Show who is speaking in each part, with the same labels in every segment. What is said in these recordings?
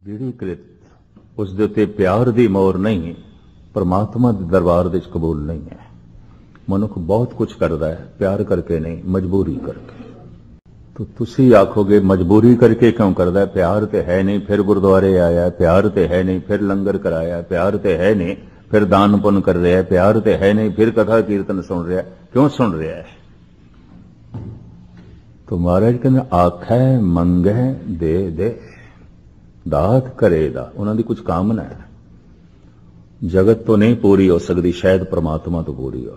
Speaker 1: दृढ़ीकृत उस दे उत्ते प्यार दी मोर नहीं, परमात्मा दे दरबार दे कबूल नहीं है। मनुख बहुत कुछ करता है, प्यार करके नहीं, मजबूरी करके। तो तुसी आखोगे मजबूरी करके क्यों करता है? प्यार तो है नहीं, फिर गुरुद्वारे आया, प्यार तो है नहीं, फिर लंगर कराया, प्यार तो है नहीं, फिर दान पुण्य कर रहा है, प्यार तो है नहीं, फिर कथा कीर्तन सुन रहा है। क्यों सुन रहा है? तो महाराज कहते आखै मंगै दे दे, दात करेगा। उन्होंने कुछ कामना है, जगत तो नहीं पूरी हो सकती, शायद परमात्मा तो पूरी हो।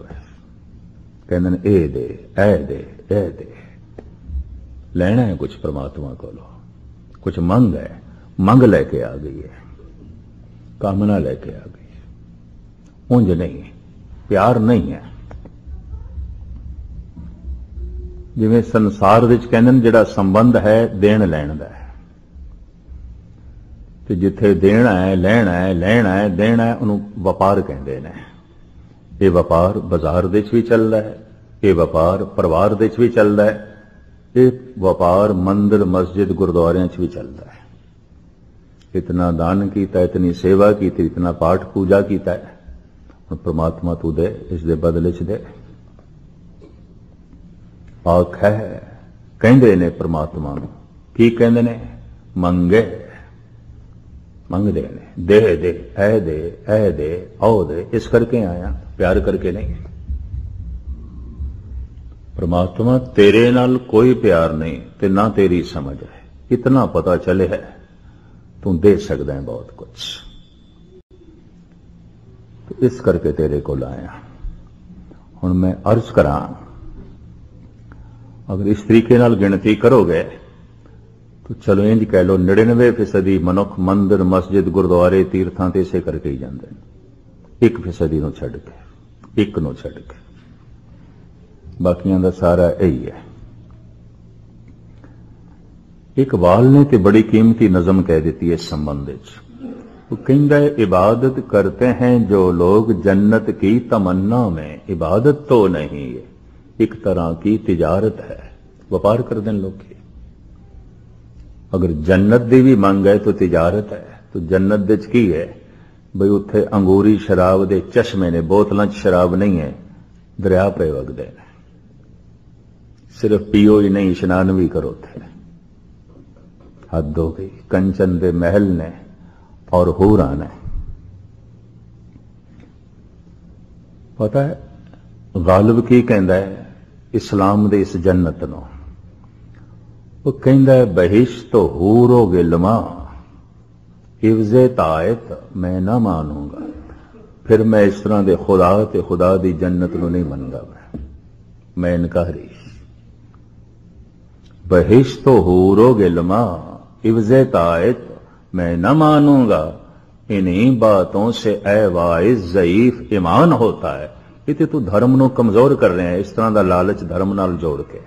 Speaker 1: कहते ए दे, ए दे, ए दे। लेना है कुछ परमात्मा को, कुछ मंग है, मंग लेके आ गई है, कामना लेके आ गई है। उंज नहीं, प्यार नहीं है। जिवें संसार विच कहंदे जिहड़ा संबंध है देण लैण दा है, ते जिथे देना है, लेना है, लेना है, देना है, उन्होंने व्यापार कहते हैं। ये व्यापार बाजार दे भी चलता है, ये व्यापार परिवार दे भी चलता है, ये व्यापार मंदिर मस्जिद गुरुद्वारियां भी चलता है। इतना दान किया, इतनी सेवा की, इतना पाठ पूजा किया है, परमात्मा तू दे, इस दे बदले च दे। आखै कहंदे ने परमात्मा नूं, की कहंदे ने? मंगे, मंगदे ने, दे दे, ऐ दे, ऐ दे, आओ दे। इस करके आया, प्यार करके नहीं। परमात्मा तेरे नाल कोई प्यार नहीं ते ना तेरी समझ है, इतना पता चले है तू दे सकदा है बहुत कुछ। तो इस करके तेरे को लाया। हुण मैं अर्ज करा, अगर इस तरीके नाल गिनती करोगे तो चलो इंज कह लो 99% मनुख मंदिर मस्जिद गुरुद्वारे तीर्थां ते इसे करके ही जाते हैं। 1% नूं छड्ड के, 1 नूं छड्ड के, बाकियां दा सारा यही है। इकबाल ने तो बड़ी कीमती नज़म कह दी है इस संबंध में। वो कहता है इबादत करते हैं जो लोग जन्नत की तमन्ना में, इबादत तो नहीं है, एक तरह की तिजारत है, व्यापार कर दें लोग। अगर जन्नत दी भी मंग है तो तिजारत है। तो जन्नत दे की है बई उत्थे अंगूरी शराब दे चश्मे ने, बोतलों च शराब नहीं है, दरिया पे वगदे ने। सिर्फ पियो ही नहीं, इशनान भी करो थे। हद हो गई। कंचन दे महल ने और हूरा ने। पता है गालिब की कहता है इस्लाम दे इस जन्नत नूं? वो कहता है बहिश्त तो हूरो गिलमा इवजे तायत मैं ना मानूंगा। फिर मैं इस तरह दे खुदा ते खुदा दी जन्नत नूं नहीं मनगा। मैं इनकारी। बहिश्त तो हूरो गिलमा इवजे तायत मैं न मानूंगा। इन्हीं बातों से ए वाइज ज़ईफ ईमान होता है। इते तू धर्म नूं कमजोर कर रहे हैं, इस तरह का लालच धर्म नाल जोड़ के।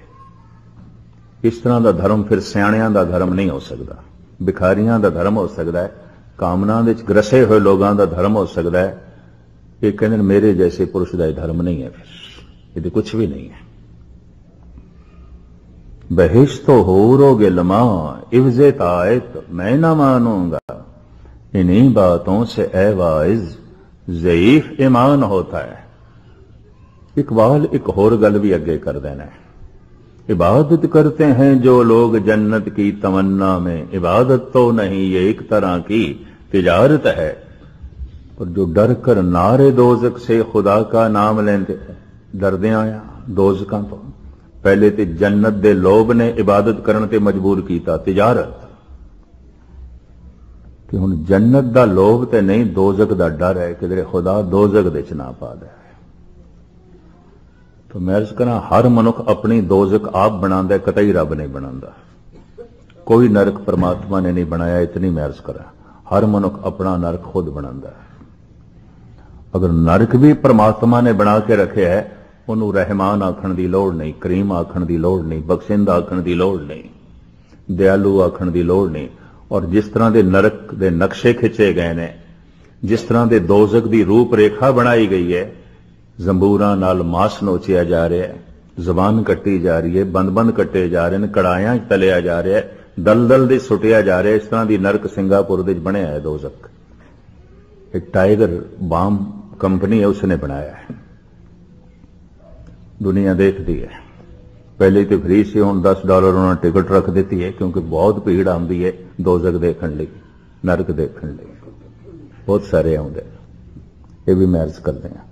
Speaker 1: इस तरह का धर्म फिर सियाणियां दा धर्म नहीं हो सकता, भिखारियां दा धर्म हो सकता है, कामना दे विच ग्रसे हुए लोगों का धर्म हो सकता है। ये कहते हैं मेरे जैसे पुरुष का धर्म नहीं है, फिर ये कुछ भी नहीं है। बहिश्त तो हूरो गिलमा इवजे तायत मैं ना मानूंगा। इन्हीं बातों से ए वाइज ज़ईफ ईमान होता है। इकबाल एक होर गल भी अगे कर देना है। इबादत करते हैं जो लोग जन्नत की तमन्ना में, इबादत तो नहीं ये एक तरह की तिजारत है। पर जो डर कर नारे दोजक से खुदा का नाम लेंदे, डरदे आया दोजकां तो। पहले तो जन्नत दे लोभ ने इबादत करने ते मजबूर किया, तिजारत। कि हुण जन्नत दा लोभ ते नहीं, दोजक दा डर है कि खुदा दोजक दे च ना पा दे। तो मैं अर्ज करा हर मनुख अपनी दोजक आप बनांदा, कतई रब नहीं बनांदा। कोई नरक परमात्मा ने नहीं बनाया, इतनी मैं अर्ज करा। हर मनुख अपना नरक खुद बनांदा। अगर नरक भी परमात्मा ने बना के रखे है, उन्होंने रहमान आखण की लोड़ नहीं, करीम आखण की लोड़ नहीं, बख्शिंदा आखण की लोड़ नहीं, दयालु आखण की लोड़ नहीं। और जिस तरह के नरक के नक्शे खिंचे गए ने, जिस तरह के दोजक की रूप रेखा बनाई गई है, जंबूरां नाल मांस नोचिया जा रहा है, जबान कट्टी जा रही है, बंद बंद कट्टे जा रहे हैं, कड़ायां तलिया जा रहा है, दलदल दे सुटिया जा रहा है। इस तरह की नरक सिंगापुर दे बनया है दोज़ख। एक टाइगर बाम कंपनी है, उसने बनाया है, दुनिया देखती है। पहले तो फ्री से, हुण $10 उन्होंने टिकट रख दी है, क्योंकि बहुत भीड़ आती है दोज़ख देखने लई, नरक देखने लई। बहुत सारे आउंदे, ये भी मैं अर्ज करते हैं।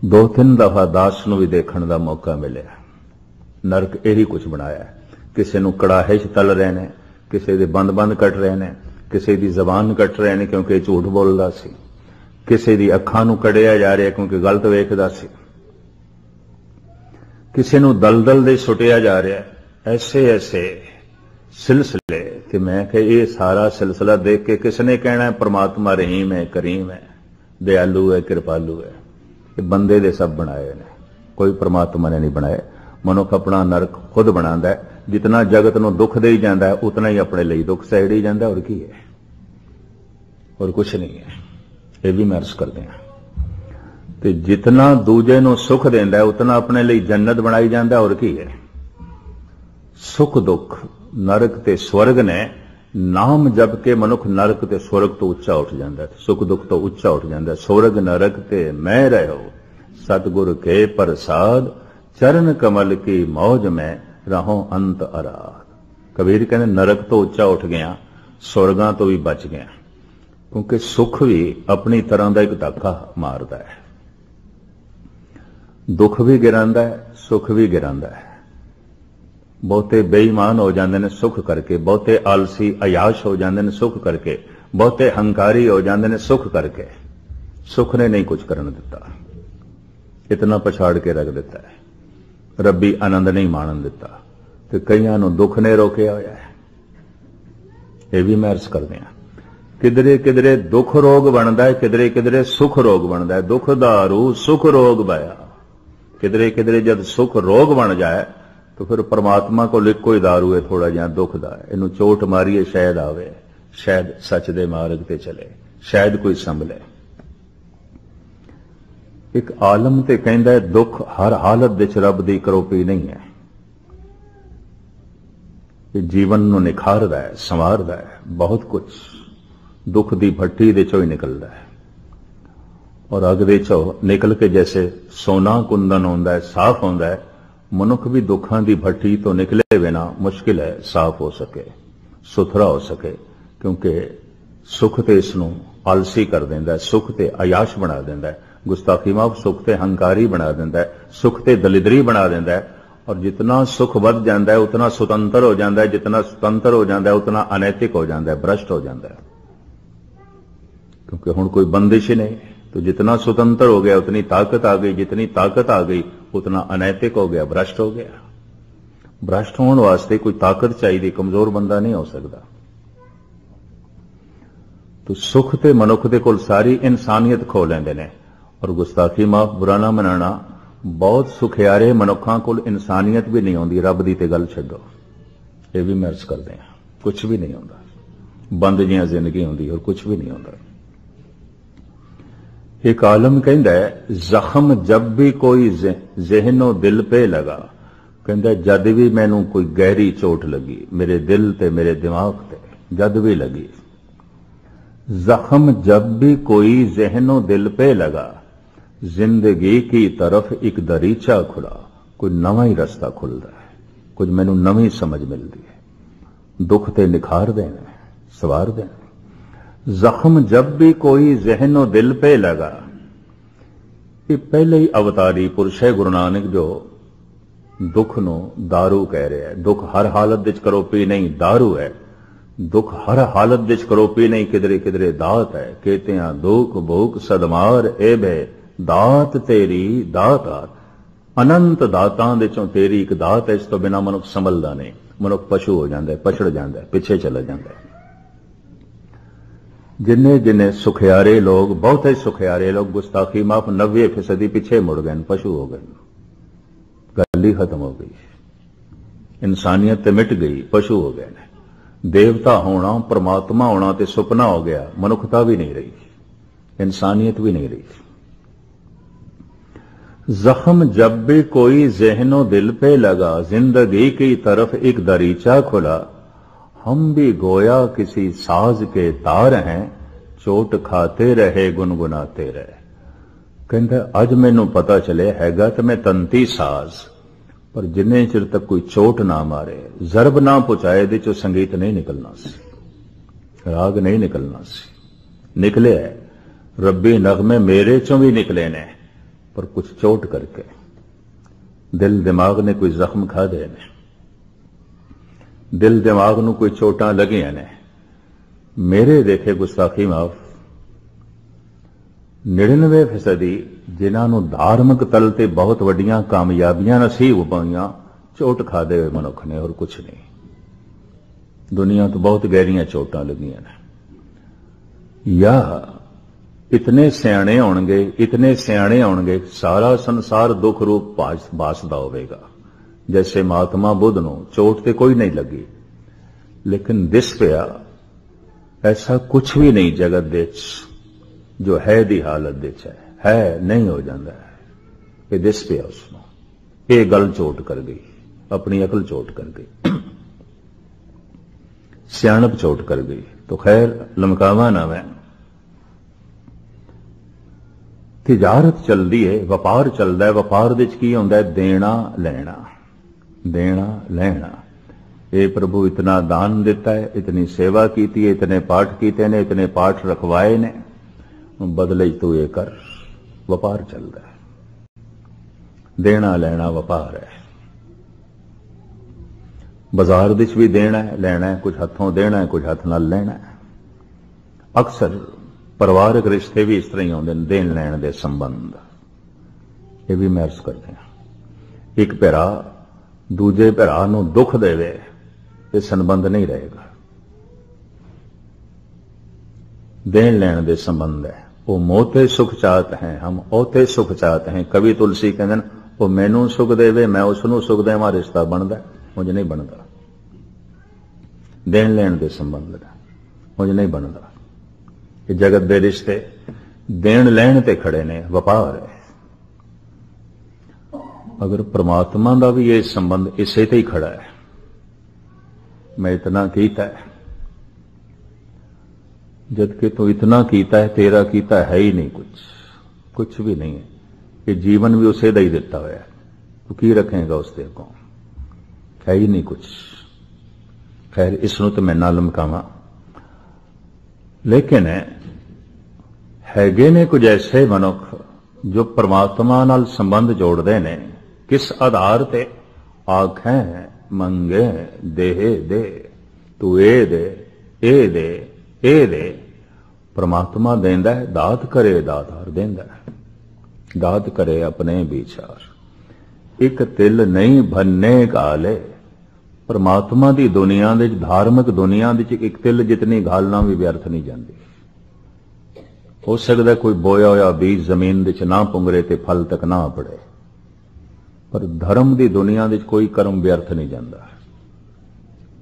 Speaker 1: 2-3 दफा दास नूं भी देखने का मौका मिले। नरक यही कुछ बनाया है। किसी नूं कड़ाहे च तल रहे हैं, किसी दे बंद कट रहे हैं, किसी की जबान कट रहे हैं क्योंकि झूठ बोलता सी, किसी की अखां नूं कढ़िया जा रहा क्योंकि गलत वेखदा सी, किसी नूं दलदल दे सुटिया जा रहा है। ऐसे ऐसे सिलसिले कि मैं कि ये सारा सिलसिला देख के किसने कहना है परमात्मा रहीम है, करीम है, दयालु है, कृपालु है। ये बंदे दे सब बनाए ने, कोई परमात्मा ने नहीं बनाए। मनुख अपना नरक खुद बनाता है। जितना जगत नूं दुख दे जाता है उतना ही अपने लिए दुख सहड़ी जाता है। और की है, और कुछ नहीं है। ये भी मैं अर्ज करते हैं। तो जितना दूजे नूं सुख देंदा है उतना अपने लिए जन्नत बनाई जाता है। और की है, सुख दुख नरक ते स्वर्ग ने नाम जप के मनुख नरक ते स्वर्ग तो उच्चा उठ जाता है, सुख दुख तो उच्चा उठ जाता है। स्वर्ग नरक ते मैं रहो, सतगुर के प्रसाद, चरण कमल की मौज में रहो अंत आराध। कबीर कहने नरक तो उच्चा उठ गया, स्वर्गां तो भी बच गया, क्योंकि सुख भी अपनी तरह का एक धक्का मारता है। दुख भी गिरांदा है, सुख भी गिरांदा है। बहुते बेईमान हो जाते हैं सुख करके, बहुते आलसी अयाश हो जाते हैं सुख करके, बहुते हंकारी हो जाते हैं सुख करके। सुख ने नहीं कुछ करने दिता, इतना पछाड़ के रख दिता है। रब्बी आनंद नहीं माणन दिता, तो कईयां नूं दुख ने रोकिया होया है। यह भी मैं अर्ज करदे हां। किधरे किधरे दुख रोग बनता है, किधरे किधरे सुख रोग बनता है। दुख दारू सुख रोग बया। किधरे किधरे जब सुख रोग बन जाए तो फिर परमात्मा को लिखो ही दारू है, थोड़ा जिहा दुख दा है, इनू चोट मारिए शायद आवे, शायद सच दे मार्ग ते चले, शायद कोई संभले। एक आलम ते कहंदा है दुख हर हालत विच रब दी करोपी नहीं है। ये जीवन नू निखारदा है, संवारदा है। बहुत कुछ दुख दी भट्टी दे चों ही निकलदा है, और अग दे चों निकल के जैसे सोना कुंदन होंदा है, साफ होंदा है। मनुख भी दुखां दी भट्टी तो निकले बिना मुश्किल है साफ हो सके, सुथरा हो सके, क्योंकि सुख ते इसनूं आलसी कर देंदा है, सुख ते अयाश बना देंदा है, गुस्ताखी माफ सुख ते हंकारी बना देंदा है, सुख ते दलिदरी बना देंदा है। और जितना सुख बढ़ जाता है उतना स्वतंत्र हो जाता है, जितना स्वतंत्र हो जाता है उतना अनैतिक हो जाता है, भ्रष्ट हो जाता है, क्योंकि हुण कोई बंदिश ही नहीं। तो जितना स्वतंत्र हो गया उतनी ताकत आ गई, जितनी ताकत आ गई उतना अनैतिक हो गया, भ्रष्ट हो गया। भ्रष्ट होने वास्ते कोई ताकत चाहिए, कमजोर बंदा नहीं हो सकता। तो सुख ते मनुख दे कोल सारी इंसानियत खो लेंदे ने, और गुस्ताखी माफ बुरा ना मनाना, बहुत सुखियारे मनुखां कोल इंसानियत भी नहीं आउंदी। रब दी ते गल छड्डो, ये भी मैं अर्ज करदे हां, कुछ भी नहीं आउंदा। बंद जिहां जिंदगी हुंदी और कुछ भी नहीं आउंदा। एक आलम कहंदा है जख्म जब भी कोई ज़हनो दिल पे लगा, कहंदा जद भी मैनू कोई गहरी चोट लगी मेरे दिल ते मेरे दिमाग ते, जद भी लगी। जख्म जब भी कोई ज़हनो दिल पे लगा, जिंदगी की तरफ एक दरीचा खुला, कोई नवा ही रास्ता खुलता है, कुछ मैनू नवी समझ मिलती है। दुख ते निखार देने, सवार देने। जख्म जब भी कोई ज़हनो दिल पे लगा, ये पहले ही अवतारी पुरुष है गुरु नानक जो दुख नो दारू कह रहे हैं। दुख हर हालत विच करोपी नहीं, दारू है। दुख हर हालत विच करोपी नहीं, किधरे किधरे दात है। कहते हैं दुख भूख सदमार ए बे दात तेरी दात, अनंत दातां दे चों तेरी एक दात है। इस तो बिना मनुख संभलदा नहीं, मनुख पशु हो जाता है, पछड़ जाता है, पिछे चला जाता है। जिन्ने जिन्ने सुखियारे लोग, बहुत ही सुखियारे लोग, गुस्ताखी माफ 90% पिछे मुड़ गए, पशु हो गए, गल ही खत्म हो गई, इंसानियत ते मिट गई, पशु हो गए। देवता होना, परमात्मा होना ते सुपना हो गया, मनुखता भी नहीं रही, इंसानियत भी नहीं रही। जख्म जब भी कोई ज़हनो दिल पे लगा, जिंदगी की तरफ एक दरीचा खुला, हम भी गोया किसी साज के तार हैं, चोट खाते रहे गुनगुनाते रहे। कहंदा अज मैनू पता चले हैगा तो मैं तंती साज, पर जिन्ने चिर तक कोई चोट ना मारे, जरब ना पहुंचाए, दे चो संगीत नहीं निकलना सी, राग नहीं निकलना सी। निकले है रब्बी नगमे मेरे चों भी निकले ने, पर कुछ चोट करके दिल दिमाग ने कोई जख्म खा दे ने, दिल दिमाग नू कोई चोटां लगियां ने। मेरे देखे गुस्ताखी माफ 99% जिन्हां नू धार्मिक तल ते बहुत वड्डियां कामयाबियां नसीब पाईयां, चोट खा दे हुए मनुख ने और कुछ नहीं। दुनिया तो बहुत गहरियां चोटां लगियां ने। या इतने सियाणे होणगे, इतने सियाणे होणगे, सारा संसार दुख रूप भासदा होवेगा। जैसे महात्मा बुद्ध नू चोट ते कोई नहीं लगी, लेकिन दिस पिया ऐसा कुछ भी नहीं जगत दे जो है दी हालत दे है नहीं हो जाता है। ये दिस पिया उसनू, ये गल चोट कर गई, अपनी अकल चोट कर गई, सियाणप चोट कर गई। तो खैर लमकावा ना मैं, तिजारत चलती है, व्यापार चलता है। व्यापार दे की होंदा है देना लेना, देना लेना। ये प्रभु इतना दान देता है, इतनी सेवा की है, इतने पाठ कीते ने, इतने पाठ रखवाए ने, बदले तू ये कर। व्यापार चलता है, देना लेना व्यापार है। बाजार दिच भी देना है लेना है, कुछ हथों देना है, कुछ हथ नाल लेना है। अक्सर परिवारक रिश्ते भी इस तरह ही होंदे ने, देन लैण दे संबंध। ये भी महर्स करते हैं। एक भरा दूजे भरा नू दुख देवे, ये संबंध नहीं रहेगा। देन लैण दे संबंध है। वो मोते सुख चाहत हैं, हम ओते सुख चाहते हैं। कवि तुलसी कहते हैं वो मैनू सुख देवे, मैं उसनू सुख देवां, रिश्ता बनता, मुझे नहीं बनता। देन लैण दे संबंध मुझे नहीं बनता। ये जगत दे रिश्ते देन लैण ते खड़े ने, व्यापार है। अगर परमात्मा का भी ये संबंध इसे ते ही खड़ा है, मैं इतना कीता है, जबकि तू इतना कीता है, तेरा कीता है ही नहीं कुछ, कुछ भी नहीं है। ये जीवन भी उसे दा ही दिता हुआ है, तू की रखेगा उसके अगों, है ही नहीं कुछ। खैर इसनों तो मैं ना लमकावां, लेकिन हैगे ने कुछ ऐसे मनुख जो परमात्मा नाल संबंध जोड़ते ने। किस आधार ते? आखें मंगे देह दे, तू ए दे, ए दे, ए दे। परमात्मा देंदा है, दात करे दातार देंदा है, दात करे अपने विचार। एक तिल नहीं भन्ने काले। परमात्मा दी दुनिया दे, धार्मिक दुनिया दे एक तिल जितनी घालना भी व्यर्थ नहीं जाती। हो सकता कोई बोया होया बीज जमीन दे ना पुंगरे ते फल तक ना पड़े, पर धर्म दी दुनिया दे कोई कर्म व्यर्थ नहीं जाता।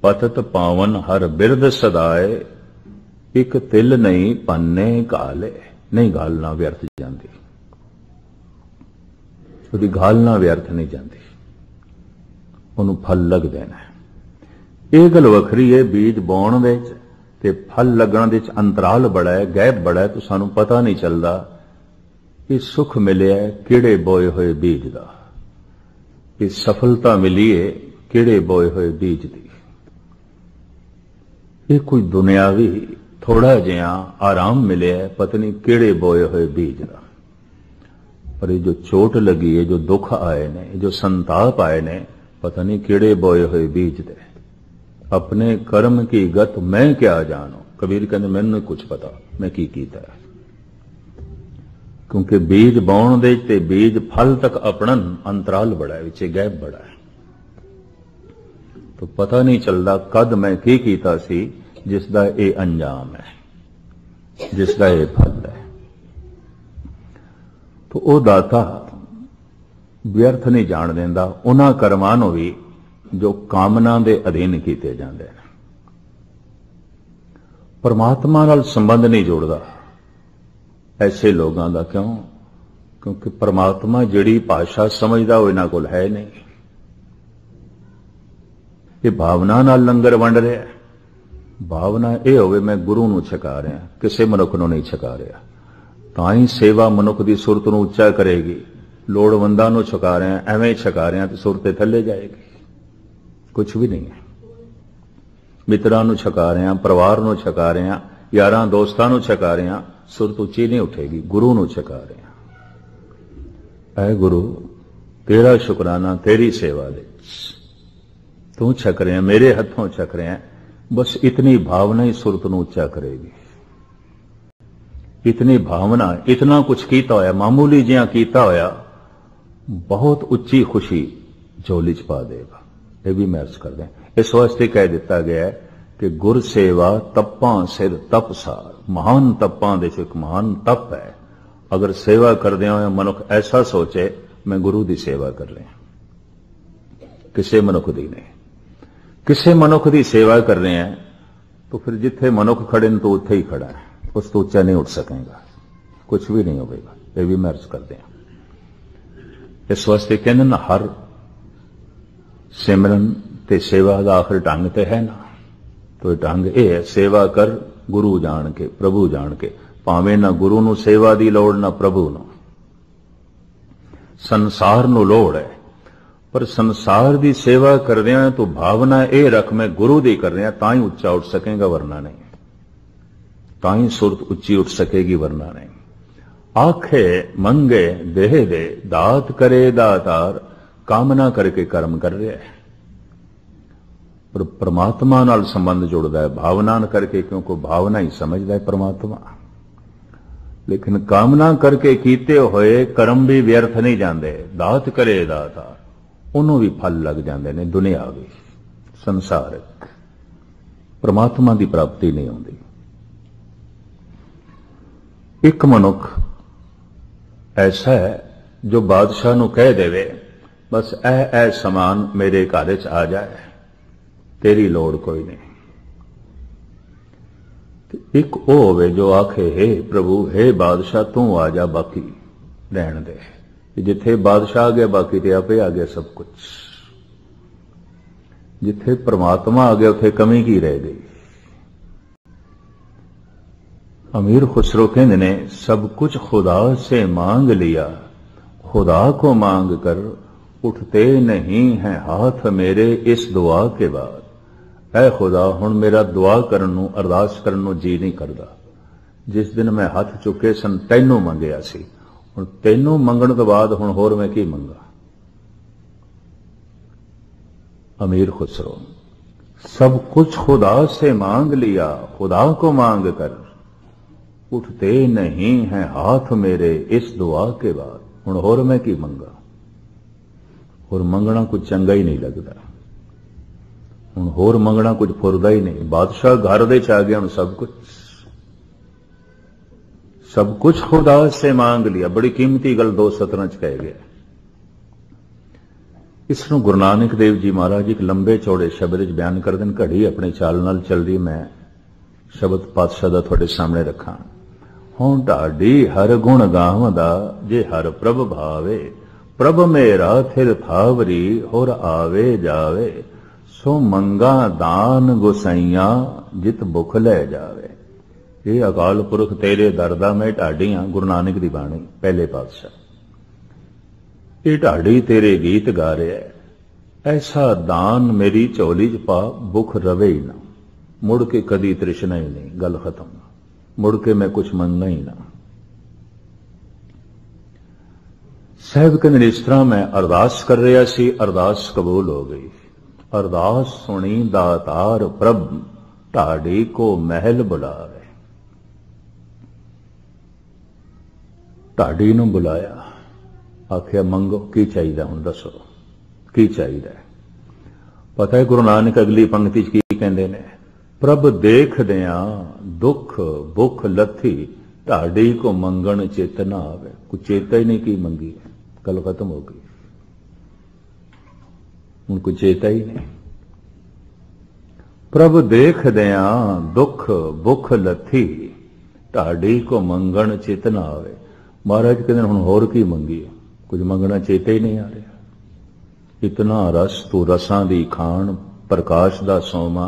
Speaker 1: पतत पावन हर बिरद सदाए, एक तिल नहीं पन्ने काले। नहीं घालना व्यर्थ जाती, उसकी घालना व्यर्थ नहीं जाती, उन्होंने फल लग देना है। यह गल वखरी है, बीज बोण दे ते फल लगण दे अंतराल बड़ा है, गैप बड़ा है, तो सानू पता नहीं चलता कि सुख मिले है किहड़े बोए हुए बीज का, कि सफलता मिली है किहड़े बोए हुए बीज की। ये कोई दुनियावी थोड़ा जिहा आराम मिले है, पता नहीं किहड़े बोए हुए बीज का। पर ये जो चोट लगी है, जो दुख आए ने, जो संताप आए ने, पता नहीं किहड़े बोए हुए बीज दे। अपने कर्म की गत मैं क्या जानू। कबीर कहते मैनू नहीं कुछ पता मैं की कीता है, क्योंकि बीज बोण दे ते बीज फल तक अपनन अंतराल बड़ा है, विचे गैप बड़ा है। तो पता नहीं चलता कद मैं की कीता सी, जिसदा ये अंजाम है, जिसदा ये फल है। तो वो दाता व्यर्थ नहीं जान देंदा उन्हां कर्मां नूं भी जो कामना दे अधीन कीते जांदे ने। परमात्मा नाल संबंध नहीं जोड़दा ऐसे लोगों का। क्यों? क्योंकि परमात्मा जिहड़ी भाषा समझदा वो इन्हां कोल है नहीं। ये भावना नाल लंगर वंड रहा है, भावना यह होवे मैं गुरु नूं छका रहा, किसी मनुख नूं नहीं छका रहा। तां ही सेवा मनुख की सुरत नूं उच्चा करेगी। लोड़वंदां नूं छका रहा, एवें छका रहा तो सुरत थले जाएगी, कुछ भी नहीं है। मित्रां नूं छका रहा, परिवार नूं छका रहा, यारां दोस्तां नूं छका रहा, सुरत उच्ची नहीं उठेगी। गुरु नूं छका रहा, ऐ गुरु तेरा शुकराना तेरी सेवा दे, तू छक रहे हैं, मेरे हथों छक रहे हैं। बस इतनी भावना ही सुरत नूं उच्चा करेगी। इतनी भावना, इतना कुछ कीता होया, मामूली जिहा कीता होया बहुत उच्ची खुशी झोली च पा देगा। यह भी महसूस कर दें। इस वास्ते कह दिता गया है कि गुर सेवा तप्पां सिर तपसार, महान तप्पां दे एक महान तप है। अगर सेवा करदे होए मनुख ऐसा सोचे मैं गुरु की सेवा कर रहा, किसी मनुख की नहीं। किसी मनुख की सेवा कर रहे हैं तो फिर जिथे मनुख खड़े न तो उत्थे ही खड़ा है, उस तो उच्चा नहीं उठ सकेगा, कुछ भी नहीं होगा। यह भी महसूस करते हैं। इस वास्ते कहते ना हर सिमरन ते सेवा का आखिर ढंग तो है ना, तो ढंग यह है सेवा कर गुरु जान के, प्रभु जान के। भावें ना गुरु नूं सेवा दी लोड़ ना प्रभु नूं, संसार नूं लोड़ है, पर संसार की सेवा कर रहे हैं तो भावना यह रख मैं गुरु दी कर रहा, तां ही उच्चा उठ सकेगा वरना नहीं, तां ही सुरत उच्ची उठ सकेगी वरना नहीं। आखे मंगे देह दे, दात करे दातार, कामना करके कर्म कर रहा है। पर परमात्मा नाल संबंध जुड़ता है भावना करके, क्योंकि भावना ही समझता है परमात्मा। लेकिन कामना करके कीते हुए कर्म भी व्यर्थ नहीं जाते। दात करे दातार, उन्हों भी फल लग जाते हैं, दुनियावी संसारिक, परमात्मा की प्राप्ति नहीं आती। एक मनुख ऐसा है जो बादशाह नूं कह देवे बस ऐ समान मेरे घर च आ जाए, तेरी लोड़ कोई नहीं। एक वो होवे जो आखे हे प्रभु हे बादशाह तू आ जा, बाकी रहन दे। जिथे बादशाह आ गया बाकी ते आपे आ गया सब कुछ। जिथे परमात्मा आ गया उथे कमी की रह गई। अमीर खुसरो कहते ने सब कुछ खुदा से मांग लिया, खुदा को मांग कर उठते नहीं हैं हाथ मेरे इस दुआ के बाद। ऐ खुदा हुण मेरा दुआ करन नूं अरदास करन नूं जी नहीं करदा। जिस दिन मैं हाथ चुके सन तैनू मंगिया सी, हुण तैनू मंगण तो बाद हुण होर मैं की मंगा। अमीर खुसरो सब कुछ खुदा से मांग लिया, खुदा को मांग कर उठते नहीं हैं हाथ मेरे इस दुआ के बाद। हुण होर मैं की मंगा, होर मंगना कुछ चंगा ही नहीं लगता। हुण होर मंगना कुछ फुरदा ही नहीं। बादशाह घर दे च आ गया, हुण सब कुछ खुदा से मांग लिया। बड़ी कीमती गल दो सतरां च कह गया। इसनूं गुरु नानक देव जी महाराज एक लंबे चौड़े शब्द च बयान कर देन। घड़ी अपने चाल नाल चलदी, मैं शब्द पातशाह दा तुहाडे सामने रखां। हों ढाडी हर गुण गावदा, जे हर प्रभ भावे। प्रभ मेरा थिर थावरी, होर आवे जावे। सो मंगा दान गोसाइया, जित भुख लै जावे। ये अकाल पुरख तेरे दरदा मैं ढाडी हां। गुरु नानक दी बाणी पहले पातशाह। ये ढाडी तेरे गीत गा रहा है, ऐसा दान मेरी झोली च पा, भुख रवे ही ना। मुड़ के कदी तृष्णा ही नहीं, गल खत्म। मुड़ के मैं कुछ मंगना ही ना। साहब कहते इस तरह मैं अरदास कर रहा सी, अरदास कबूल हो गई। अरदास सुनी दातार प्रभ, ढाडी को महल बुलावे। ढाडी नूं बुलाया, आखिया मंगो की चाहिए, हुण दसो की चाहिए। पता है गुरु नानक अगली पंक्ति की कहते ने, प्रभ देख दिया दुख भुख लथी, ढाडी को मंगण चेतना आवे। कुछ चेता ही नहीं की मंगी, गल खत्म हो गई। उनको चेता ही नहीं। प्रभ देख दिया दुख भुख लथी, ढाडी को मंगण चेतना आवे। महाराज कहते हुण होर की मंगी, कुछ मंगना चेता ही नहीं आ रहा। इतना रस तू रसां दी खान, प्रकाश दा सोमा,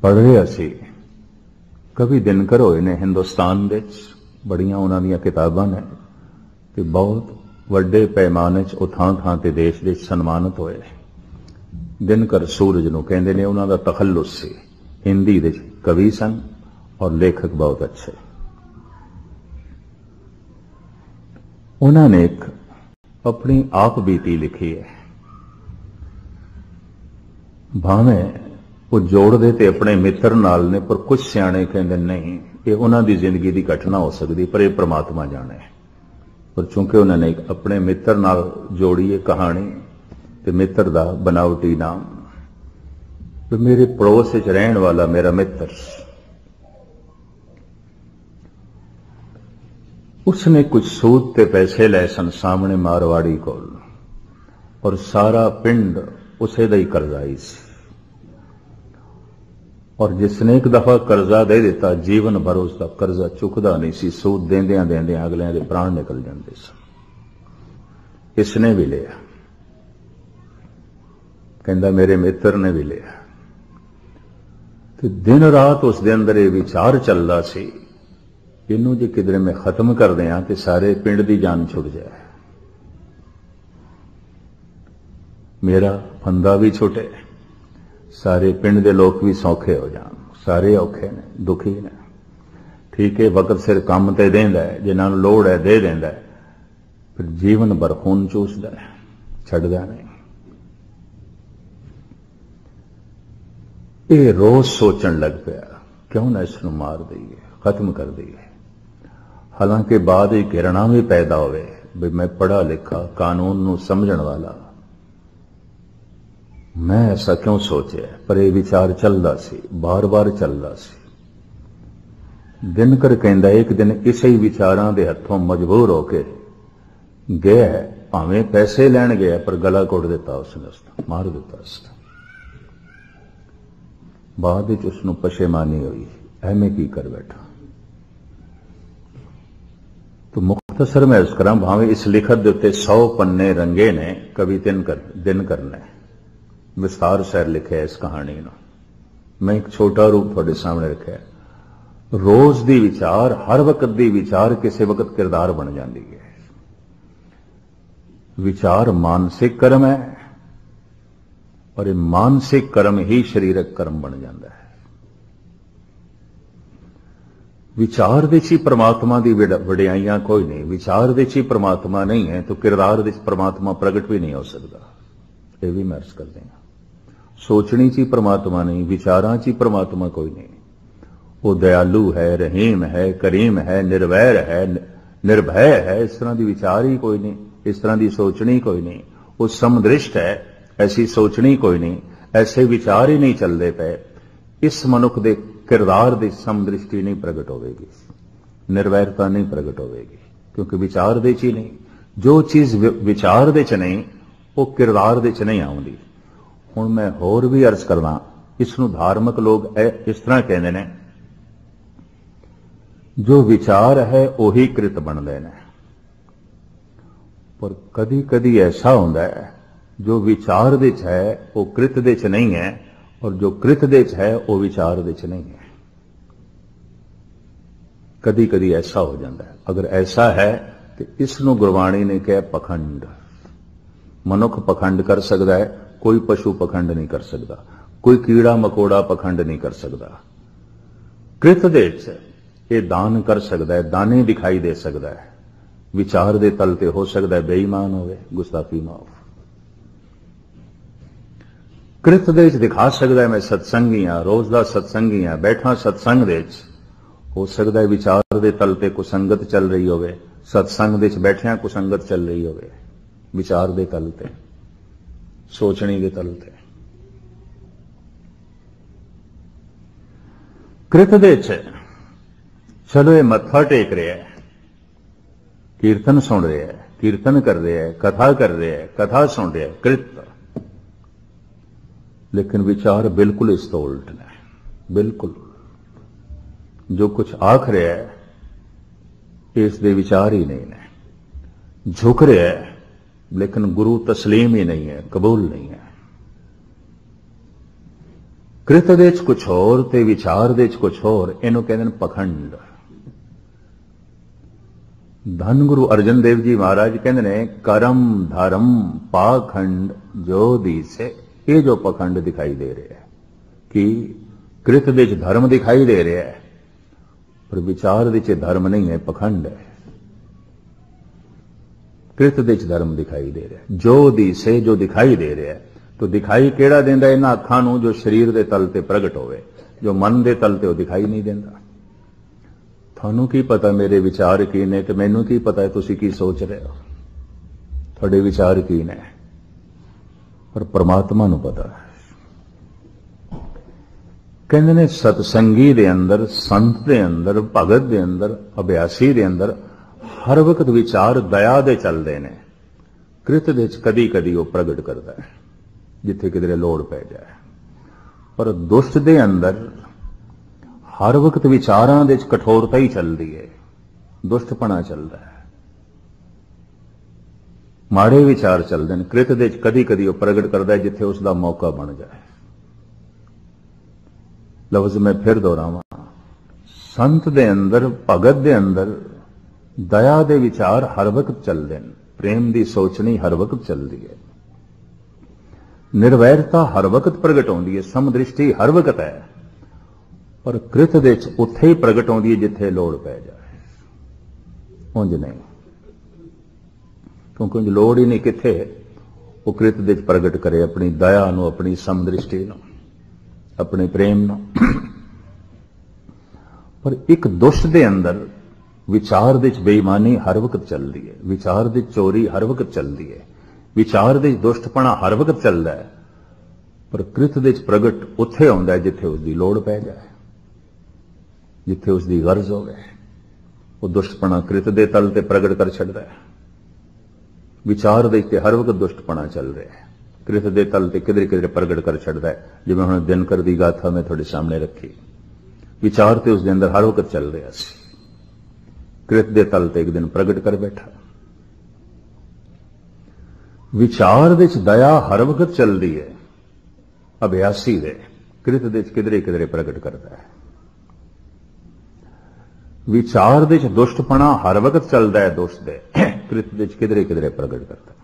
Speaker 1: पढ़ रहे असी कवि दिनकर होए ने हिंदुस्तान दे बड़ियां उन्हां दीयां किताबां ने ते बहुत वड्डे पैमाने च थां थां ते देश दे सन्मानित होए। दिनकर सूरज नूं कहंदे ने, उन्हां दा तखल्लुस सी, हिंदी दे कवि सन और लेखक बहुत अच्छे। उन्होंने एक अपनी आप बीती लिखी है। भावें वो जोड़ते तो अपने मित्र नाल ने, पर कुछ सियाणे कहते नहीं ये उन्हां दी जिंदगी की घटना हो सकती, पर यह परमात्मा जाने। पर चूंकि उन्होंने एक अपने मित्र नाल जोड़ी है कहानी, तो मित्र दा बनावटी नाम, तो मेरे पड़ोस च रहन वाला मेरा मित्र, उसने कुछ सूद ते पैसे ले सन सामने मारवाड़ी को, और सारा पिंड उसे दा ही करजाई सी। और जिसने एक दफा कर्जा दे दिता, जीवन भर उसका कर्जा चुकदा नहीं सी। सूद देंदियां देंदियां अगलियां दे प्राण निकल जाते सन। इसने भी लिया, कहंदा मेरे मित्र ने भी लिया। तो दिन रात उस दे अंदर ये विचार चलदा सी, इनू जे किधरे में खत्म कर दियां तो सारे पिंड की जान छुट जाए, मेरा फंदा भी छुटे, सारे पिंड के लोग भी सौखे हो जान। सारे औखे ने, दुखी ने। ठीक है, वक्त सिर काम ते देंदा है, जिन्हां नूं लोड़ है दे देंदा है, फिर जीवन भर खून चूसदा है, छड्डदा नहीं। ये रोज सोचण लग पिया, क्यों ना इसनूं मार दईए, खत्म कर दईए। हालांकि बाद ही घृणा भी पैदा होवे भी मैं पढ़ा लिखा, कानून नूं समझण वाला, मैं ऐसा क्यों सोचे। पर यह विचार चलता सी, बार बार चलता सी। दिनकर कहंदा एक दिन इसे ही विचारां दे हत्थों मजबूर होके गया, भावें पैसे लैण गया, पर गला घुट दिता उसने, उसको मार दिता उसने। बाद विच उसनूं पछेमानी हुई, एवें की कर बैठा। तो मुख्तसर मैं इस करा, भावें इस लिखत दे उत्ते 100 पन्ने रंगे ने कवि दिनकर ने, विस्तार सैर लिखे इस कहानी नूं। मैं एक छोटा रूप तुहाडे सामने रखा। रोज दी विचार, हर वक्त दी विचार किसी वक्त किरदार बन जाती है। विचार मानसिक कर्म है, और ये मानसिक कर्म ही शरीरक कर्म बन जाता है। विचार दे ची परमात्मा की वडियाइयां कोई नहीं। विचार दे ची परमात्मा नहीं है तो किरदार दे परमात्मा प्रगट भी नहीं हो सकता। ये भी मैं अर्ज कर दें, सोचनी ची परमात्मा नहीं, विचारां ची परमात्मा कोई नहीं। वो दयालु है, रहीम है, करीम है, निर्वैर है, निर्भय है, इस तरह की विचार ही कोई नहीं, इस तरह की सोचनी कोई नहीं। वो समदृष्ट है, ऐसी सोचनी कोई नहीं, ऐसे विचार ही नहीं चलते पे। इस मनुख दे किरदार की समदृष्टि नहीं प्रगट होगी, निर्वैरता नहीं प्रगट होगी, क्योंकि विचार दे च ही नहीं। जो चीज विचार दे च नहीं, वो किरदार दे च नहीं आउंदी। हुण मैं होर भी अर्ज करना, इसनूं धार्मिक लोग इस तरह कहते हैं, जो विचार है उही कृत बनते हैं। पर कदी कदी ऐसा होता है जो विचार दे च है वो कृत दे च नहीं है, और जो कृत दे च है वो विचार दे च नहीं है। कदी कदी ऐसा हो जाता है। अगर ऐसा है तो इसनूं गुरबाणी ने कहा पखंड। मनुख पखंड कर सकता है, कोई पशु पखंड नहीं कर सकता, कोई कीड़ा मकोड़ा पखंड नहीं कर सकता। कृत दे च ये दान कर सकता है, दाने दिखाई दे सकता है। विचार दे तल ते हो सकता है बेईमान होवे, गुस्ताखी माफ। कृत दे च दिखा सकता है मैं सत्संगी हाँ, रोज दा सत्संगी हाँ, बैठा सत्संग दे च। हो सकता है विचार दे तल ते कुसंगत चल रही होवे, सत्संग दे च बैठिया कुसंगत चल रही होवे। विचार दे तल ते, सोचनी दे तल ते। कृत दे च चलो ये मत्था टेक रहा है, कीर्तन सुन रहा है, कीर्तन कर रहा है, कथा कर रहा है, कथा सुन रहा है, कृत। लेकिन विचार बिल्कुल इस तो उल्ट ने, बिल्कुल जो कुछ आख रहा है इस दे विचार ही नहीं ने। झुक रहा है लेकिन गुरु तस्लीम ही नहीं है, कबूल नहीं है। कृत दे च कुछ होर ते विचार दे च कुछ होर, इनू कहते हैं पखंड। धन गुरु अर्जन देव जी महाराज कहते ने करम धर्म पाखंड जो दिसे। ये जो पखंड दिखाई दे रहे है कि कृत दे च धर्म दिखाई दे रहा है पर विचार दे च धर्म नहीं है, पखंड है। कृत दे च धर्म दिखाई दे रहा है, जो दिसे जो दिखाई दे रहा है। तो दिखाई केड़ा देंदा इन्हां अखां नूं जो शरीर दे तल ते प्रगट होवे, जो मन दे तल ते वो दिखाई नहीं देंदा। थानू की पता मेरे विचार की ने, ते मैनू की पता है तुसी की सोच रहे हो, थोड़े विचार की ने, पर परमात्मा नू पता है। कहंदे ने सतसंगी दे अंदर, संत दे अंदर, भगत दे अंदर, अभ्यासी दे अंदर हर वक्त विचार दया दे चलते ने। कृत दे कदी कदी वो प्रगट करता है जिथे किधरे लोड़ पै जाए, पर दुष्ट दे अंदर हर वक्त विचारां दे कठोरता ही चलती है, दुष्टपना चलता है, माड़े विचार चलते हैं। कृत दे कदी कदी वो प्रगट करता है जिथे उसका मौका बन जाए। लफ्ज मैं फिर दोहरावां, संत दे अंदर, भगत दे अंदर दया दे विचार हर वक्त चलते हैं, प्रेम की सोचनी हर वक्त चलती है, निर्वैरता हर वक्त प्रगट होती है, समदृष्टि हर वक्त है। पर कृत दे उत्थे ही प्रगट होती है जिथे लोड़ पै जाए, उंज नहीं, क्योंकि उंज लोड़ ही नहीं किथे वो कृत दे प्रगट करे अपनी दया नू, अपनी समदृष्टि नू, अपने प्रेम नू। पर एक दुष्ट दे अंदर विचार दे बेईमानी हर वक्त चलती है, विचार दे चोरी हर वक्त चलती है, विचार दे दुष्टपना हर वक्त चलता है। पर कृत दे प्रगट उत्थे आउंदा है जिथे उसकी लोड़ पै जाए, जिथे उसकी गर्ज होवे, वो दुष्टपना कृत दे तल ते प्रगट कर छड़दा है। विचार दे के हर वक्त दुष्टपना चल रहा है, कृत दे तल ते किधरे किधरे प्रगट कर छड़दा है। जिवें हुण दिनकर दी गाथा मैं तुहाडे सामने रखी, विचार ते उसके अंदर हर वक्त चल रहा सी, कृत दे तल ते एक दिन प्रगट कर बैठा। विचार दे दया हर वक्त चलती है, अभ्यासी दे कृत दे किधरे किधरे प्रगट करता है। विचार दे दुष्टपना हर वक्त चलता है, दुष्ट दे कृत दे किधरे किधरे प्रगट करता है।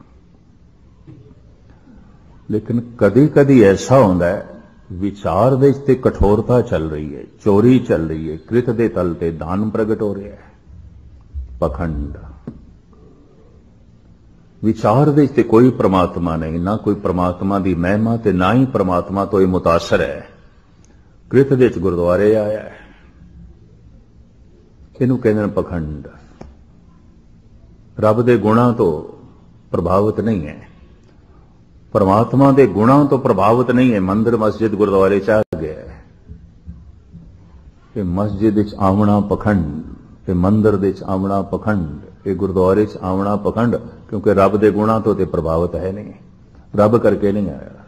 Speaker 1: लेकिन कदी कदी ऐसा होता है विचार दे ते कठोरता चल रही है, चोरी चल रही है, कृत दे तल ते दान प्रगट हो रहा है, पखंड। विचार दे ते कोई परमात्मा नहीं, ना कोई परमात्मा की महिमा ते ना ही परमात्मा तो यह मुतासर है। कृत दे गुरुद्वारे आया है, इनू कहते हैं पखंड। रब दे गुणा तो प्रभावित नहीं है, परमात्मा दे गुणा तो प्रभावित नहीं है। मंदिर मस्जिद गुरुद्वारे च आ गया है, मस्जिद आवना पखंड, मंदिर दे आवना पखंड, गुरुद्वारे च आवना पखंड, क्योंकि रब दे गुणा तो प्रभावित है नहीं, रब करके नहीं आया,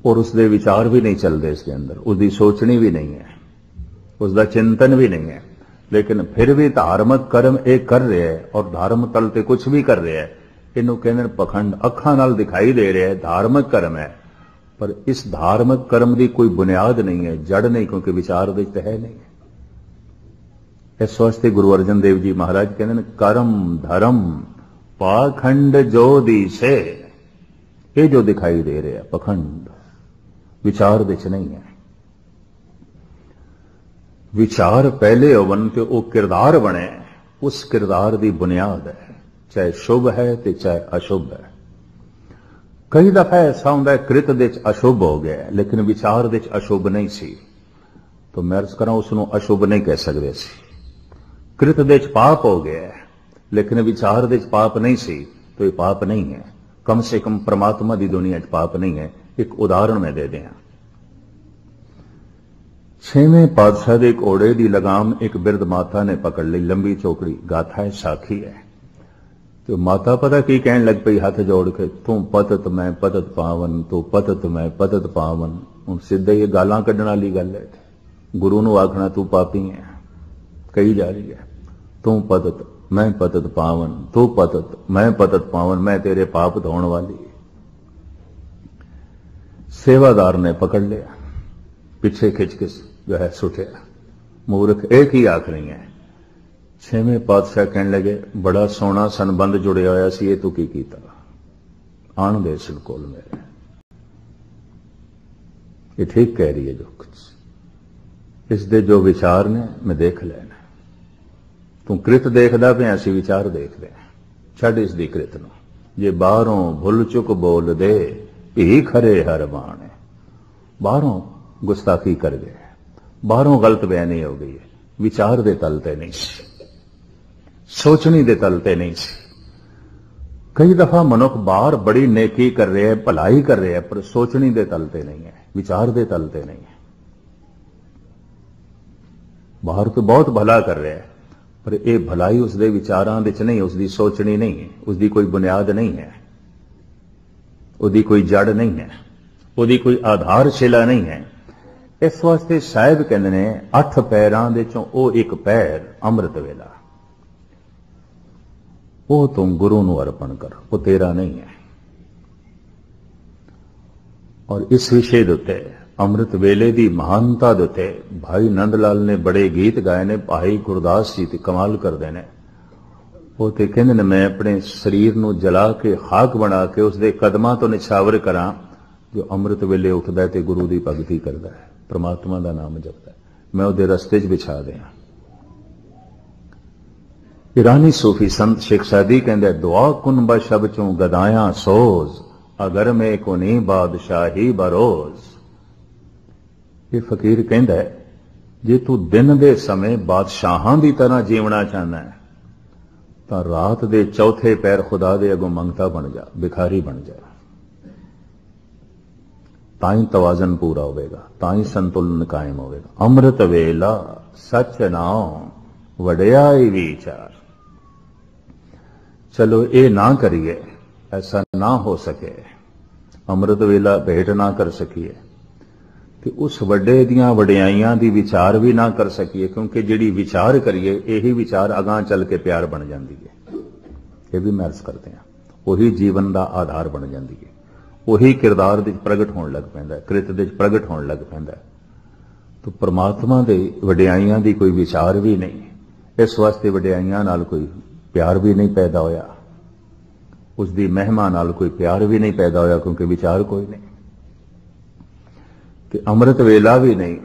Speaker 1: और उसके विचार भी नहीं चलते इसके अंदर, उसकी सोचनी भी नहीं है, उसका चिंतन भी नहीं है। लेकिन फिर भी धार्मिक कर्म एक कर रहे हैं और धर्म तल ते कुछ भी कर रहे हैं, इनू कहते पखंड। अखां नाल दिखाई दे रहा है धार्मिक कर्म है, पर इस धार्मिक कर्म की कोई बुनियाद नहीं है, जड़ नहीं, क्योंकि विचार दे है नहीं। इस वास्ते गुरु अर्जन देव जी महाराज कहते हैं कर्म धर्म पाखंड जो दिसे। ये जो दिखाई दे रहे हैं पखंड, विचार दे नहीं है। विचार पहले होवन ते वो किरदार बने, उस किरदार की बुनियाद है, चाहे शुभ है तो चाहे अशुभ है। कई दफा ऐसा होता है कृत दे अशुभ हो गया लेकिन विचार दे अशुभ नहीं सी, तो मैं अर्ज करा उसनों अशुभ नहीं कह सकते सी। कृत दे पाप हो गया लेकिन विचार दे पाप नहीं सी, तो ये पाप नहीं है, कम से कम परमात्मा की दुनिया च पाप नहीं है। एक उदाहरण मैं दे दें, 6वें पातशाह दे घोड़े की लगाम एक बिरध माता ने पकड़ ली, लंबी चौकड़ी गाथा है, साखी है। तो माता पता की कहने लग पई हाथ जोड़ के, तू पतत मैं पतत पावन, तू पतत मैं पतत पावन। हूं सीधे ये गालां कड्ढण वाली गल है, गुरु नूं आखना तू पापी है, कही जा रही है। तू पतत मैं पतत पावन, तू पतत मैं पतत पावन, मैं तेरे पाप धोण वाली। सेवादार ने पकड़ लिया, पिछे खिंच के जो है सुटिया। मूर्ख एक ही आख रही है। छेवें पातशाह कहने लगे बड़ा सोहना संबंध जुड़िया होया सी, ये तू की कीता? आन दे सन कोल मेरे। ये ठीक कह रही है जो कुछ इसके जो विचार ने मैं देख लेना। तू कृत देखदा पे असी विचार देखते हैं। छड़ इसकी कृत नूं, जे बाहरों भुल चुक बोल दे भी खरे हर बाणे। बाहरों गुस्ताखी कर गए, बाहरों गलत बयानी हो गई है, विचार दे तलते नहीं, सोचनी दे तलते नहीं। कई दफा मनुख बाहर बड़ी नेकी कर रहे हैं, भलाई कर रहे हैं, पर सोचनी दे तलते नहीं है, विचार दे तलते नहीं है। बाहर तो बहुत भला कर रहे हैं, पर यह भलाई उसके विचारां विच नहीं, उसकी सोचनी नहीं है, उसकी कोई बुनियाद नहीं है, उसकी कोई जड़ नहीं है, उसकी कोई आधारशिला नहीं है। इस वास्ते साहिब कहते ने 8 पैरां दे चों ओ एक पैर अमृत वेला, वो तुम गुरु नूं अर्पण कर, वो तेरा नहीं है। और इस विषय दे उत्ते अमृत वेले की महानता दे उत्ते भाई नंद लाल ने बड़े गीत गाए ने। भाई गुरदास जी ते कमाल करते हैं। वो तो कहते ने मैं अपने शरीर नूं जला के खाक बना के उसके कदमां तो निछावर करा जो अमृत वेले उठदा है ते गुरु की भगती करदा है, परमात्मा का नाम जपदा है, मैं उहदे रस्ते च बिछा दियां। ईरानी सूफी संत शेख सादी कहते दुआ कुन बशब चों गदाया सोज, अगर में को नहीं बादशाही बरोज। ये फकीर कहता है जे तू दिन दे समय बादशाहां की तरह जीवना चाहना है तो रात दे चौथे पैर खुदा दे अगों मंगता बन जा, भिखारी बन जा। ताई तवाजन पूरा होगा, ताई संतुलन कायम होगा। अमृत वेला सच नाम वड्याई विचार। चलो ये ना करिए, ऐसा ना हो सके, अमृत वेला भेंट ना कर सकिए तो उस वड्डे दियां वड्याइयां दी विचार भी ना कर सकिए, क्योंकि जिहड़ी विचार करिए यही विचार अगां चल के प्यार बन जाती है। ये भी मैं अर्ज करते हैं, वही जीवन का आधार बन जाती है, वही किरदार दे प्रगट होने लग पैंदा, कृत दे प्रगट होने लग पैंदा। तो परमात्मा दे वड्याइयां दी कोई विचार भी नहीं, इस वास्ते वड्याइयां नाल कोई प्यार भी नहीं पैदा होया, उसकी महिमा नाल कोई प्यार भी नहीं पैदा होया, क्योंकि विचार कोई नहीं। कि अमृत वेला भी नहीं,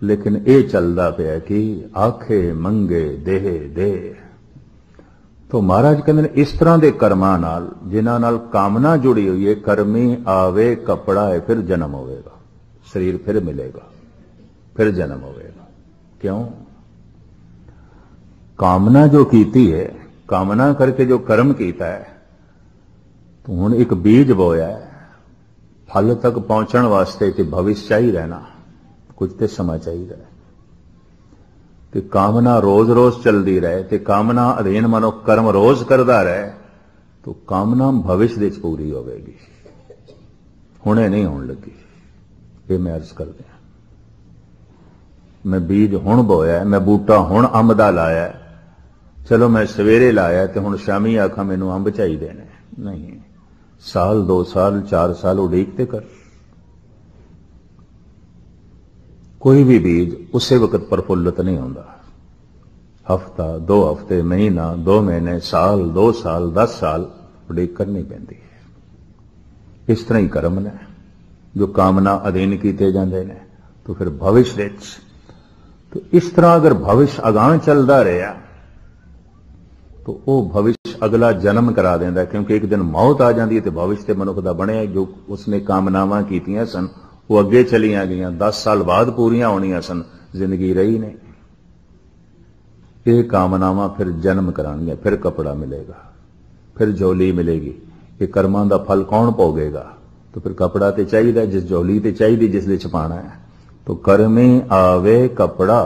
Speaker 1: लेकिन यह चलता पाया कि आखे मंगे देह दे। तो महाराज कहते हैं इस तरह के कर्मां नाल जिन्हां नाल कामना जुड़ी हुई है, कर्मी आवे कपड़ा है फिर जन्म होगा, शरीर फिर मिलेगा, फिर जन्म होगा। क्यों? कामना जो कीती है, कामना करके जो कर्म कीता है, तो हुण एक बीज बोया है, फल तक पहुंचने वास्ते कि भविष्य चाहिए रहना, कुछ तो समा चाहिए रहे। तो कामना रोज रोज चलती रहे, तो कामना अधीन मनुख कर्म रोज करता रहे, तो कामना भविष्य दे पूरी होगी, हुणे नहीं होने लगी। ये मैं अर्ज कर दिया, मैं बीज हुण बोया है, मैं बूटा हुण अंब दा लाया, चलो मैं सवेरे लाया तो हुण शामी आखा मैनू अंब चाहिए ने, नहीं, साल 2 साल 4 साल उड़ीकते कर। कोई भी बीज उसी वक्त प्रफुल्लित नहीं होता, हफ्ता 2 हफ्ते, महीना 2 महीने, साल 2 साल 10 साल उड़ीक करनी पैंदी है। इस तरह ही कर्म ने जो कामना अधीन किए जाते हैं, तो फिर भविष्य तो इस तरह अगर भविष्य अगां चलता रहा तो वह भविष्य अगला जन्म करा देंदा, क्योंकि एक दिन मौत आ जाती है तो भविष्य ते मनुख दा बने जो उसने कामनावां कीतियां सन वो अगे चलियां गईयां, 10 साल बाद पूरियां होनियां सन, जिंदगी रही नहीं। ये कामनावां फिर जन्म करानियां, फिर कपड़ा मिलेगा, फिर झोली मिलेगी। ये कर्मां दा फल कौन भोगेगा? तो फिर कपड़ा तो चाहिए, जिस झोली तो चाहिए जिसले छपाना है। तो कर्मे आवे कपड़ा,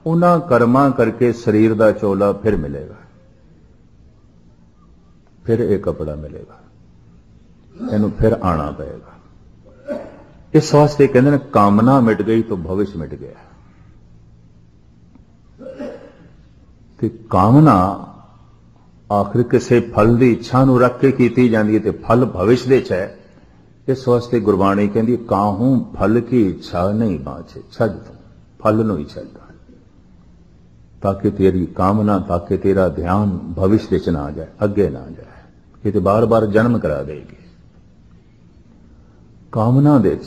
Speaker 1: उन्हां कर्मां करके शरीर दा चोला फिर मिलेगा, फिर एक कपड़ा मिलेगा, इनू फिर आना पड़ेगा। इस वास्ते कहते हैं कामना मिट गई तो भविष्य मिट गया। तो कामना आखिर किसी फल की इच्छा नूं रख के की जाती है, तो फल भविष्य दे च है, इस वास्ते गुरबाणी कहती काहू फल की इच्छा नहीं बाँचे, छड़ तू फल नूं ही छड़, ताकि तेरी कामना, ताकि तेरा ध्यान भविष्य च ना जाए, अगे ना जाए। ये तो बार बार जन्म करा देगी। कामना दे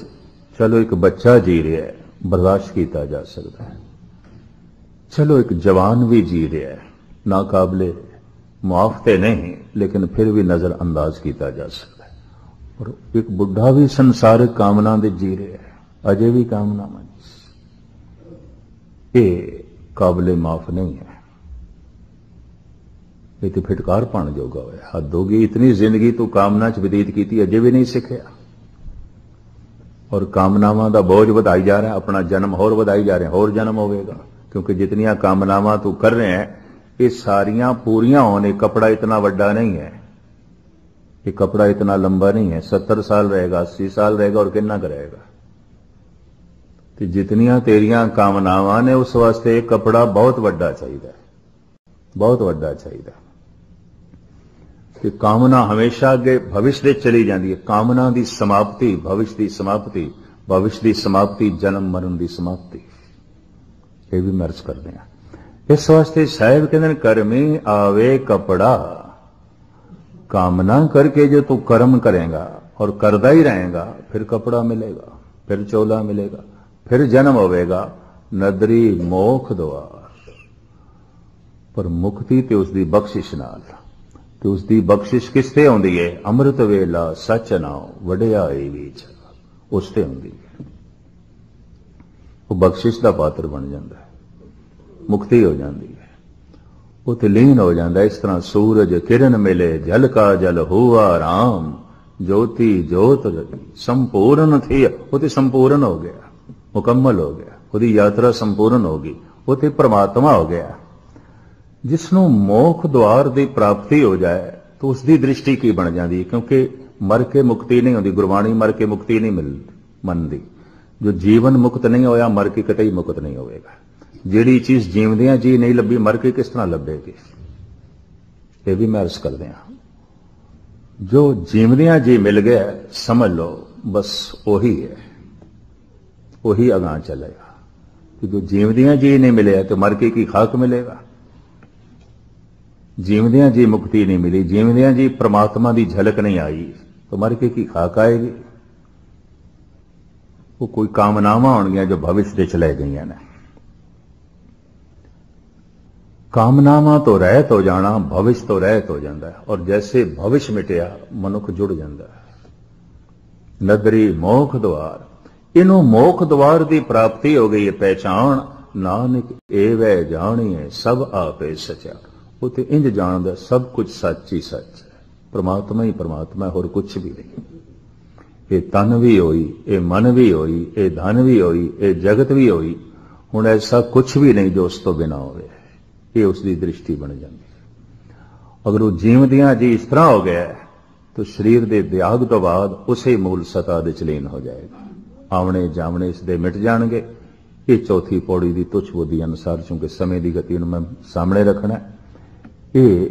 Speaker 1: चलो एक बच्चा जी रहा है, बर्दाश्त किया जा सकता है। चलो एक जवान भी जी रहा है, नाकाबले मुआफते नहीं, लेकिन फिर भी नजर अंदाज किया जा सकता है। और एक बुढ़ा भी संसारिक कामना दे जी रहा है, अजे भी कामना मन ये काबले माफ नहीं है। ये तो फिटकार पाने जोगा होया, हद होगी। इतनी जिंदगी तू कामना च व्यतीत की, अजे भी नहीं सीखिया, और कामनावां दा बोझ वधाई जा रहा है, अपना जन्म होर वधाई जा रहे हैं, होर जन्म होगा। क्योंकि जितनियां कामनावां तू कर रहे हैं ये सारियां पूरियां होने। कपड़ा इतना वड्डा नहीं है, ये कपड़ा इतना लंबा नहीं है। 70 साल रहेगा, 80 साल रहेगा, और कितना करेगा। तो जितनियां तेरियां कामनावां ने उस वास्ते एक कपड़ा बहुत वड्डा चाहिए, बहुत वड्डा चाहिए। कि कामना हमेशा अगे भविष्य दे चली जाती है। कामना की समाप्ति भविष्य की समाप्ति, भविष्य की समाप्ति जन्म मरण की समाप्ति। ये भी मर्ज करते हैं। इस वास्ते साहिब कहते कर्मी आवे कपड़ा। कामना करके जो तू कर्म करेगा और करदा ही रहेगा, फिर कपड़ा मिलेगा, फिर चोला मिलेगा, फिर जन्म होवेगा। नदरी मोख द्वार, पर मुक्ति ते उसकी बख्शिश नाल। तो उसकी बख्शिश किसते आउंदी है? अमृत वेला सच नाओ वडियाई विच उसते आउंदी है। वो बख्शिश का पात्र बन जाता है, मुक्ति हो जाती है, वो ते लीन हो जाता है। इस तरह सूरज किरण मिले जल का जल हुआ राम, ज्योति ज्योत संपूर्ण थी, वो ते संपूर्ण हो गया, मुकम्मल हो गया, उसकी यात्रा संपूर्ण होगी, वो ते परमात्मा हो गया। जिसनों मोख द्वार की प्राप्ति हो जाए तो उसकी दृष्टि की बन जाती है। क्योंकि मर के मुक्ति नहीं होती, गुरबाणी मर के मुक्ति नहीं मिलती मनती। जो जीवन मुक्त नहीं होया मर के कतई मुक्त नहीं होगा। जिहड़ी चीज जीवदियां जी नहीं लभी मर के किस तरह लभेगी? ये भी मैं अर्ज कर दिया। जो जीवदियां जी मिल गया समझ लो बस वही है, वही अगां चलेगा। तो जो जीवदियां जी नहीं मिले तो मर के की खाक मिलेगा। जीवदियां जी मुक्ति नहीं मिली, जीवदियां जी परमात्मा की झलक नहीं आई, तो मर के की खाक आएगी। वो कोई कामनावां होणगियां जो भविष्य दे चले गई ने। कामनावां तो रहत हो जाना, भविष्य तो रहत हो जाता है। और जैसे भविष्य मिटिया मनुख जुड़ जाता है। नगरी मोख द्वार, इन्हों मोख द्वार की प्राप्ति हो गई है। पहचान नानक एवै जानिए सब आपे सचा। उते इंज जानदा सब कुछ सच ही सच है, परमात्मा ही परमात्मा है, और कुछ भी नहीं। ये तन भी होई, ये मन भी होई, ये धन भी होई, ये जगत भी होई, हुण ऐसा कुछ भी नहीं जो उस तो बिना होवे। ये उसकी दृष्टि बन जाती है। अगर वो जीवदियां जी इस तरह हो गया तो शरीर के त्याग तो बाद उसे मूल सता दे लीन हो जाएगा। आवणे जावणे इसदे मिट जाणगे। ये चौथी पौड़ी की तुच्छ बुद्धि अनुसार, चूंकि समय की गति मैं सामने रखना है, ये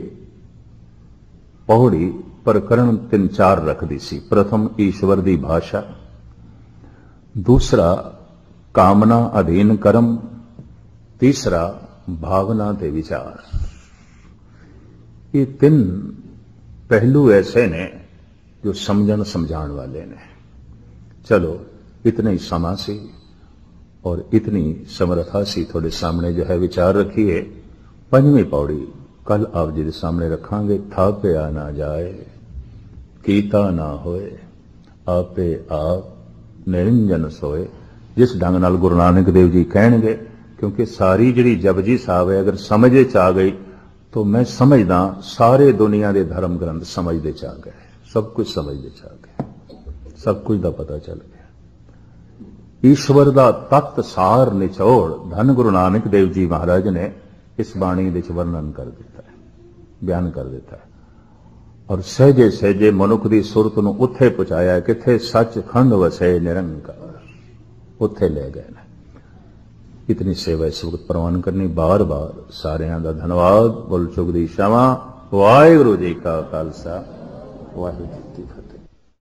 Speaker 1: पौड़ी प्रकरण 3-4 रखती सी। प्रथम ईश्वर की भाषा, दूसरा कामना अधीन कर्म, तीसरा भावना ते विचार। ये 3 पहलू ऐसे ने जो समझन समझाण वाले ने। चलो इतने ही समा सी और इतनी समर्था सी थोड़े सामने जो है विचार रखिए। 5वीं पौड़ी कल आप जी के सामने रखांगे। थापिया ना जाए कीता ना होए, आपे आप निरंजन सोए। जिस ढंग नाल गुरु नानक देव जी कहणगे, क्योंकि सारी जिहड़ी जपजी साहब है अगर समझे च आ गई तो मैं समझदा सारे दुनिया के धर्म ग्रंथ समझते च आ गए, सब कुछ समझते च आ गए, सब कुछ का पता चल गया। ईश्वर का तत्त सार निचोड़ धन गुरु नानक देव जी महाराज ने इस बाणी विच वर्णन कर दिता है, बयान कर दिता है। और सहजे सहजे मनुख की सुरत नूं उत्थे पहुंचाया। किथे सच खंड वसे निरंकार, उत्थे ले गए ने। इतनी सेवा इस वक्त प्रवान करनी। बार बार सारियां दा धन्यवाद। बोल चुगदी क्षमा। वाहिगुरू जी का खालसा, वाहिगुरू।